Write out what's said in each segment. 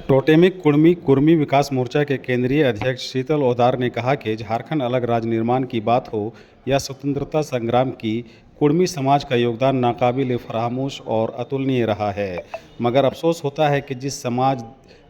Totemic Kurmi Kurmi विकास मोर्चा के केंद्रीय अध्यक्ष शीतल ओदार ने कहा कि झारखंड अलग राज्य निर्माण की बात हो या स्वतंत्रता संग्राम की, कुर्मी समाज का योगदान नाकाबिल फरामोश और अतुलनीय रहा है। मगर अफसोस होता है कि जिस समाज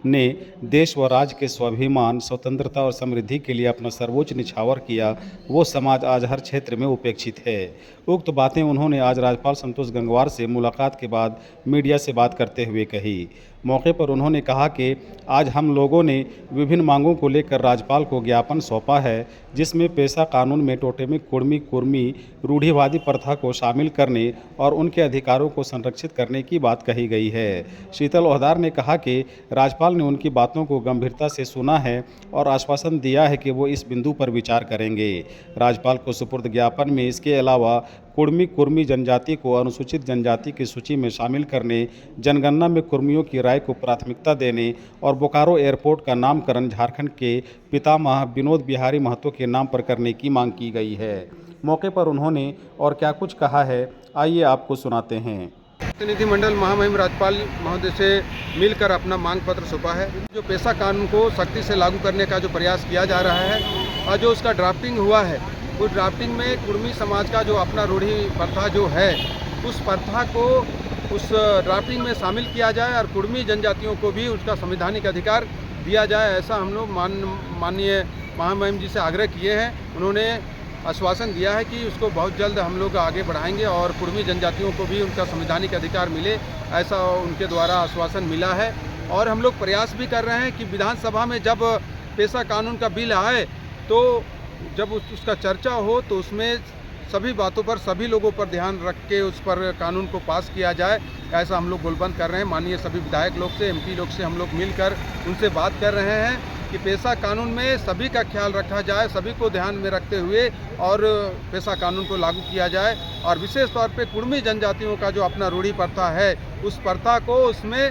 ने देश व राज्य के स्वाभिमान, स्वतंत्रता और समृद्धि के लिए अपना सर्वोच्च निछावर किया, वो समाज आज हर क्षेत्र में उपेक्षित है। उक्त बातें उन्होंने आज राज्यपाल संतोष गंगवार से मुलाकात के बाद मीडिया से बात करते हुए कही। मौके पर उन्होंने कहा कि आज हम लोगों ने विभिन्न मांगों को लेकर राज्यपाल को ज्ञापन सौंपा है, जिसमें पेशा कानून में टोटेमिक कुर्मी कुर्मी रूढ़िवादी प्रथा को शामिल करने और उनके अधिकारों को संरक्षित करने की बात कही गई है। शीतल ओहदार ने कहा कि राज्यपाल ने उनकी बातों को गंभीरता से सुना है और आश्वासन दिया है कि वो इस बिंदु पर विचार करेंगे। राज्यपाल को सुपुर्द ज्ञापन में इसके अलावा कुर्मी कुर्मी जनजाति को अनुसूचित जनजाति की सूची में शामिल करने, जनगणना में कुर्मियों की राय को प्राथमिकता देने और बोकारो एयरपोर्ट का नामकरण झारखंड के पितामह विनोद बिहारी महतो के नाम पर करने की मांग की गई है। मौके पर उन्होंने और क्या कुछ कहा है, आइए आपको सुनाते हैं। प्रतिनिधिमंडल महामहिम राज्यपाल महोदय से मिलकर अपना मांग पत्र सौंपा है। जो पेशा कानून को सख्ती से लागू करने का जो प्रयास किया जा रहा है और जो उसका ड्राफ्टिंग हुआ है, उस ड्राफ्टिंग में कुर्मी समाज का जो अपना रूढ़ी प्रथा जो है, उस प्रथा को उस ड्राफ्टिंग में शामिल किया जाए और कुर्मी जनजातियों को भी उसका संवैधानिक अधिकार दिया जाए, ऐसा हम लोग माननीय महामहिम जी से आग्रह किए हैं। उन्होंने आश्वासन दिया है कि उसको बहुत जल्द हम लोग आगे बढ़ाएंगे और कुर्मी जनजातियों को भी उनका संवैधानिक अधिकार मिले, ऐसा उनके द्वारा आश्वासन मिला है। और हम लोग प्रयास भी कर रहे हैं कि विधानसभा में जब पेशा कानून का बिल आए तो जब उसका चर्चा हो तो उसमें सभी बातों पर, सभी लोगों पर ध्यान रख के उस पर कानून को पास किया जाए, ऐसा हम लोग गोलबंद कर रहे हैं। माननीय सभी विधायक लोग से, एमपी लोग से हम लोग मिलकर उनसे बात कर रहे हैं कि पेशा कानून में सभी का ख्याल रखा जाए, सभी को ध्यान में रखते हुए और पेशा कानून को लागू किया जाए और विशेष तौर पे कुर्मी जनजातियों का जो अपना रूढ़ी प्रथा है, उस प्रथा को उसमें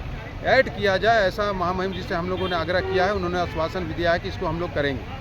ऐड किया जाए, ऐसा महामहिम जी से हम लोगों ने आग्रह किया है। उन्होंने आश्वासन भी दिया है कि इसको हम लोग करेंगे।